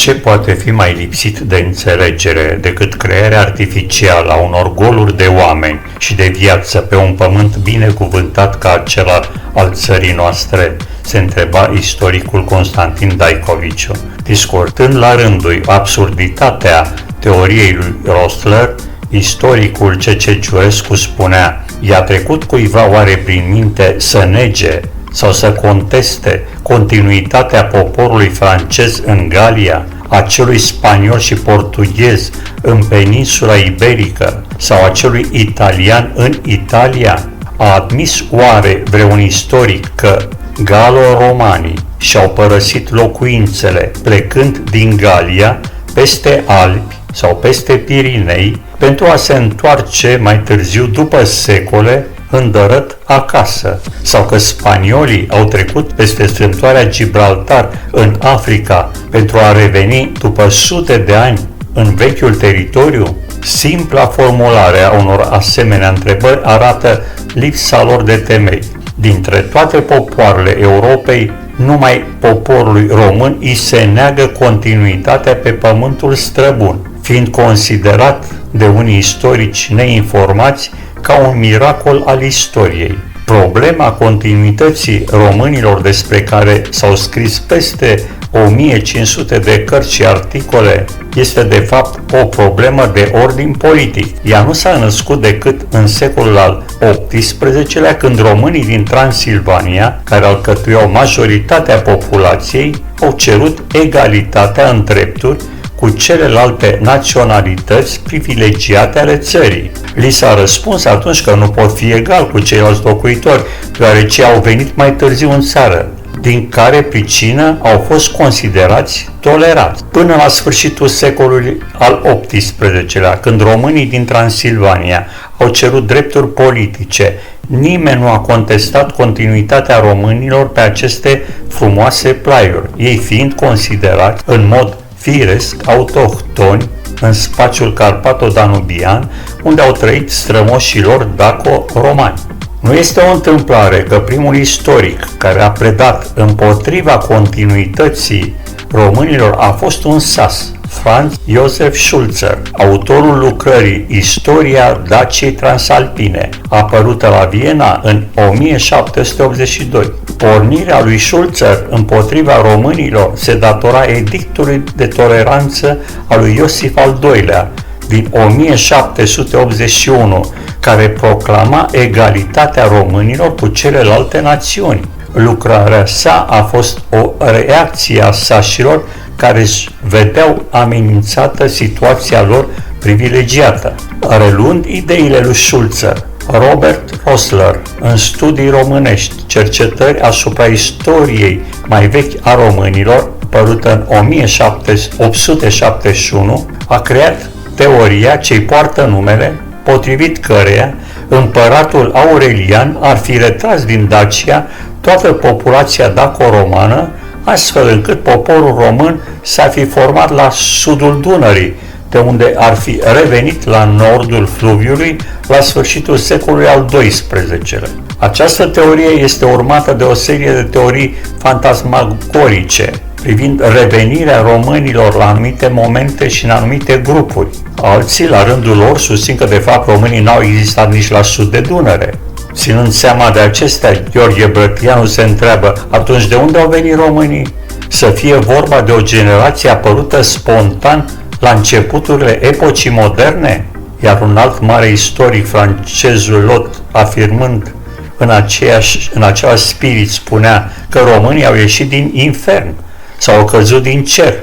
Ce poate fi mai lipsit de înțelegere decât crearea artificială a unor goluri de oameni și de viață pe un pământ binecuvântat ca acela al țării noastre? Se întreba istoricul Constantin Daicovici. Discutând la rândul absurditatea teoriei lui Rosler, istoricul C.C. Ciurescu spunea: i-a trecut cuiva oare prin minte să nege sau să conteste continuitatea poporului francez în Galia, a celui spaniol și portughez în peninsula iberică sau a celui italian în Italia? A admis oare vreun istoric că galo-romanii și-au părăsit locuințele plecând din Galia peste Alpi sau peste Pirinei pentru a se întoarce mai târziu, după secole, îndărât acasă, sau că spaniolii au trecut peste strâmtoarea Gibraltar în Africa pentru a reveni după sute de ani în vechiul teritoriu? Simpla formulare a unor asemenea întrebări arată lipsa lor de temei. Dintre toate popoarele Europei, numai poporului român îi se neagă continuitatea pe pământul străbun, fiind considerat de unii istorici neinformați ca un miracol al istoriei. Problema continuității românilor, despre care s-au scris peste 1500 de cărți și articole, este de fapt o problemă de ordin politic. Ea nu s-a născut decât în secolul al XVIII-lea, când românii din Transilvania, care alcătuiau majoritatea populației, au cerut egalitatea în drepturi cu celelalte naționalități privilegiate ale țării. Li s-a răspuns atunci că nu pot fi egal cu ceilalți locuitori, deoarece au venit mai târziu în țară, din care pricină au fost considerați tolerați. Până la sfârșitul secolului al XVIII-lea, când românii din Transilvania au cerut drepturi politice, nimeni nu a contestat continuitatea românilor pe aceste frumoase plaiuri, ei fiind considerați în mod firesc autohtoni în spațiul carpato-danubian, unde au trăit strămoșii lor daco-romani. Nu este o întâmplare că primul istoric care a predat împotriva continuității românilor a fost un sas, Franz Josef Schulzer, autorul lucrării Istoria Daciei Transalpine, apărută la Viena în 1782. Pornirea lui Schulzer împotriva românilor se datora edictului de toleranță al lui Iosif al II-lea din 1781, care proclama egalitatea românilor cu celelalte națiuni. Lucrarea sa a fost o reacție a sașilor care își vedeau amenințată situația lor privilegiată. Reluând ideile lui Schulzer, Robert Rosler, în studii românești, cercetări asupra istoriei mai vechi a românilor, părută în 1871, a creat teoria ce-i poartă numele, potrivit căreia împăratul Aurelian ar fi retras din Dacia toată populația daco-romană, astfel încât poporul român s-ar fi format la sudul Dunării, de unde ar fi revenit la nordul fluviului la sfârșitul secolului al XII-lea. Această teorie este urmată de o serie de teorii fantasmagorice privind revenirea românilor la anumite momente și în anumite grupuri. Alții, la rândul lor, susțin că de fapt românii n-au existat nici la sud de Dunăre. Ținând seama de acestea, Gheorghe Brătianu se întreabă: atunci de unde au venit românii? Să fie vorba de o generație apărută spontan la începuturile epocii moderne? Iar un alt mare istoric, francezul Lot, afirmând în același spirit, spunea că românii au ieșit din infern sau au căzut din cer.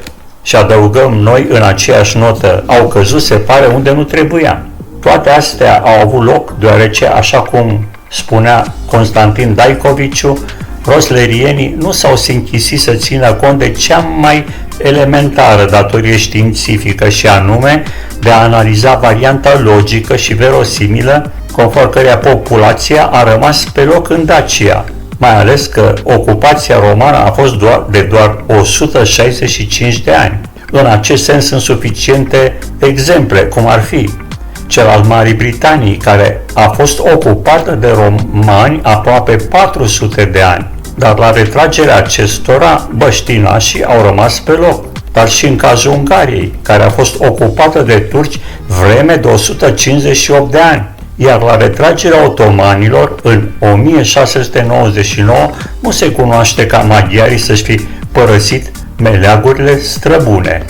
Și adăugăm noi în aceeași notă: au căzut, se pare, unde nu trebuia. Toate astea au avut loc deoarece, așa cum spunea Constantin Daicovici, roslerienii nu s-au închisit să țină cont de cea mai elementară datorie științifică, și anume de a analiza varianta logică și verosimilă conform căreia populația a rămas pe loc în Dacia, mai ales că ocupația romană a fost de doar 165 de ani. În acest sens sunt suficiente exemple, cum ar fi cel al Marii Britanii, care a fost ocupată de romani aproape 400 de ani, dar la retragerea acestora băștinașii au rămas pe loc. dar și în cazul Ungariei, care a fost ocupată de turci vreme de 158 de ani, iar la retragerea otomanilor în 1699 nu se cunoaște ca maghiarii să-și fi părăsit meleagurile străbune.